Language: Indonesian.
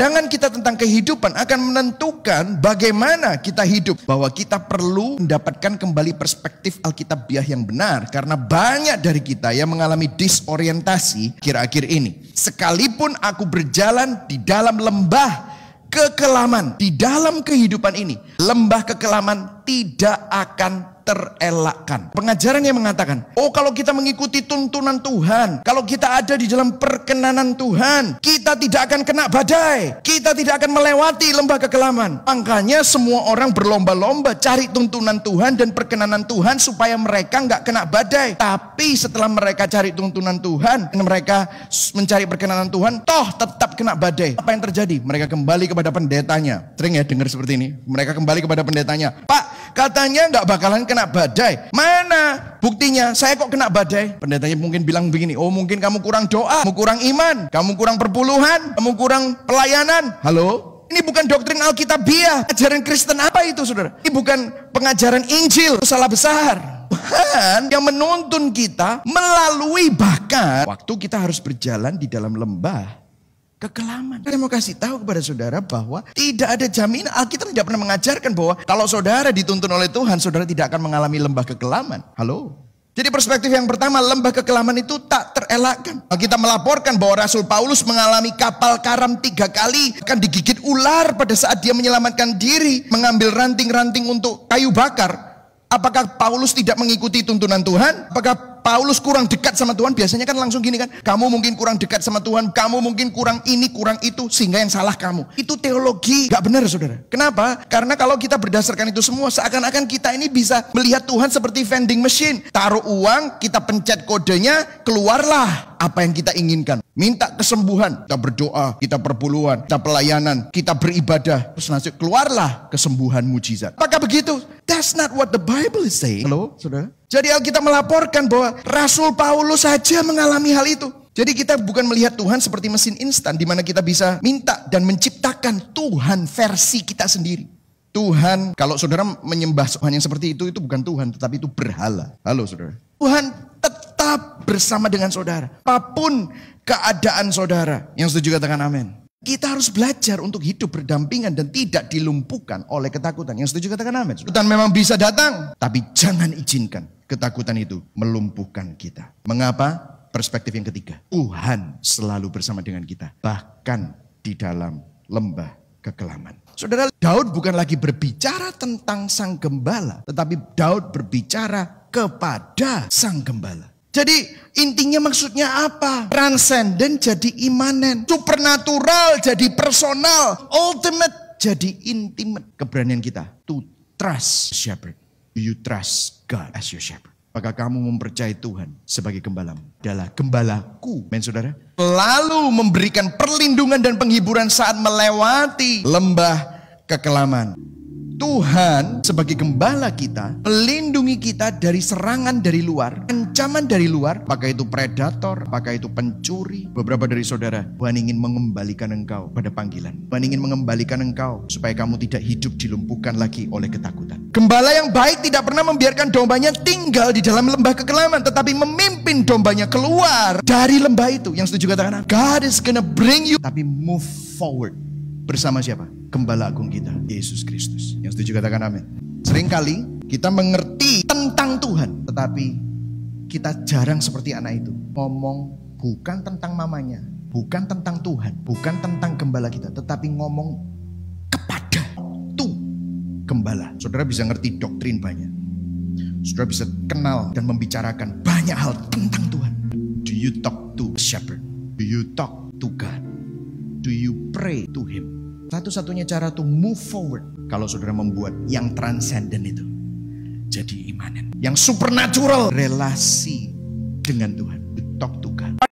Pandangan kita tentang kehidupan akan menentukan bagaimana kita hidup. Bahwa kita perlu mendapatkan kembali perspektif Alkitabiah yang benar. Karena banyak dari kita yang mengalami disorientasi akhir-akhir ini. Sekalipun aku berjalan di dalam lembah kekelaman, di dalam kehidupan ini, lembah kekelaman tidak akan terelakkan. Pengajaran yang mengatakan, oh kalau kita mengikuti tuntunan Tuhan, kalau kita ada di dalam perkenanan Tuhan, kita tidak akan kena badai, kita tidak akan melewati lembah kekelaman. Makanya semua orang berlomba-lomba cari tuntunan Tuhan dan perkenanan Tuhan supaya mereka nggak kena badai. Tapi setelah mereka cari tuntunan Tuhan, mereka mencari perkenanan Tuhan, toh tetap kena badai. Apa yang terjadi? Mereka kembali kepada pendetanya. Sering ya dengar seperti ini. Mereka kembali kepada pendetanya. Pak, katanya nggak bakalan kena badai. Mana buktinya? Saya kok kena badai? Pendetanya mungkin bilang begini, oh mungkin kamu kurang doa, kamu kurang iman, kamu kurang perpuluhan, kamu kurang pelayanan. Halo? Ini bukan doktrin Alkitabiah. Ajaran Kristen apa itu, saudara? Ini bukan pengajaran Injil. Salah besar. Tuhan yang menuntun kita melalui bahkan waktu kita harus berjalan di dalam lembah kekelaman. Saya mau kasih tahu kepada saudara bahwa tidak ada jaminan. Alkitab tidak pernah mengajarkan bahwa kalau saudara dituntun oleh Tuhan, saudara tidak akan mengalami lembah kekelaman. Halo? Jadi perspektif yang pertama, lembah kekelaman itu tak terelakkan. Kita melaporkan bahwa Rasul Paulus mengalami kapal karam 3 kali, akan digigit ular pada saat dia menyelamatkan diri, mengambil ranting-ranting untuk kayu bakar. Apakah Paulus tidak mengikuti tuntunan Tuhan? Apakah Paulus kurang dekat sama Tuhan? Biasanya kan langsung gini kan, kamu mungkin kurang dekat sama Tuhan, kamu mungkin kurang ini, kurang itu, sehingga yang salah kamu. Itu teologi gak benar, saudara. Kenapa? Karena kalau kita berdasarkan itu semua, seakan-akan kita ini bisa melihat Tuhan seperti vending machine. Taruh uang, kita pencet kodenya, keluarlah apa yang kita inginkan. Minta kesembuhan, kita berdoa, kita perpuluhan, kita pelayanan, kita beribadah, terus nanti keluarlah kesembuhan mujizat. Apakah begitu? That's not what the Bible is saying. Halo, saudara? Jadi Alkitab melaporkan bahwa Rasul Paulus saja mengalami hal itu. Jadi kita bukan melihat Tuhan seperti mesin instan di mana kita bisa minta dan menciptakan Tuhan versi kita sendiri. Tuhan, kalau saudara menyembah Tuhan yang seperti itu bukan Tuhan, tetapi itu berhala. Halo, saudara. Tuhan tetap bersama dengan saudara. Apapun keadaan saudara. Yang setuju katakan amin. Kita harus belajar untuk hidup berdampingan dan tidak dilumpuhkan oleh ketakutan. Yang setuju katakan amin. Ketakutan memang bisa datang, tapi jangan izinkan ketakutan itu melumpuhkan kita. Mengapa? Perspektif yang ketiga. Tuhan selalu bersama dengan kita. Bahkan di dalam lembah kekelaman. Saudara, Daud bukan lagi berbicara tentang sang gembala. Tetapi Daud berbicara kepada sang gembala. Jadi intinya maksudnya apa? Transenden jadi imanen. Supernatural jadi personal. Ultimate jadi intimate. Keberanian kita to trust shepherd. Do you trust God as your shepherd? Apakah kamu mempercayai Tuhan sebagai gembalamu? Adalah gembalaku, men saudara. Lalu memberikan perlindungan dan penghiburan saat melewati lembah kekelaman. Tuhan sebagai gembala kita melindungi kita dari serangan dari luar, ancaman dari luar, apakah itu predator, apakah itu pencuri. Beberapa dari saudara, Tuhan ingin mengembalikan engkau pada panggilan. Tuhan ingin mengembalikan engkau supaya kamu tidak hidup dilumpuhkan lagi oleh ketakutan. Gembala yang baik tidak pernah membiarkan dombanya tinggal di dalam lembah kekelaman, tetapi memimpin dombanya keluar dari lembah itu. Yang setuju katakan, God is gonna bring you, tapi move forward. Bersama siapa? Gembala agung kita, Yesus Kristus. Yang setuju katakan amin. Seringkali kita mengerti tentang Tuhan, tetapi kita jarang seperti anak itu. Ngomong bukan tentang mamanya, bukan tentang Tuhan, bukan tentang gembala kita, tetapi ngomong kepada tuh gembala. Saudara bisa ngerti doktrin banyak. Saudara bisa kenal dan membicarakan banyak hal tentang Tuhan. Do you talk to shepherd? Do you talk to God? Do you pray to Him? Satu-satunya cara to move forward kalau saudara membuat yang transcendent itu jadi imanen. Yang supernatural relasi dengan Tuhan. You talk to God.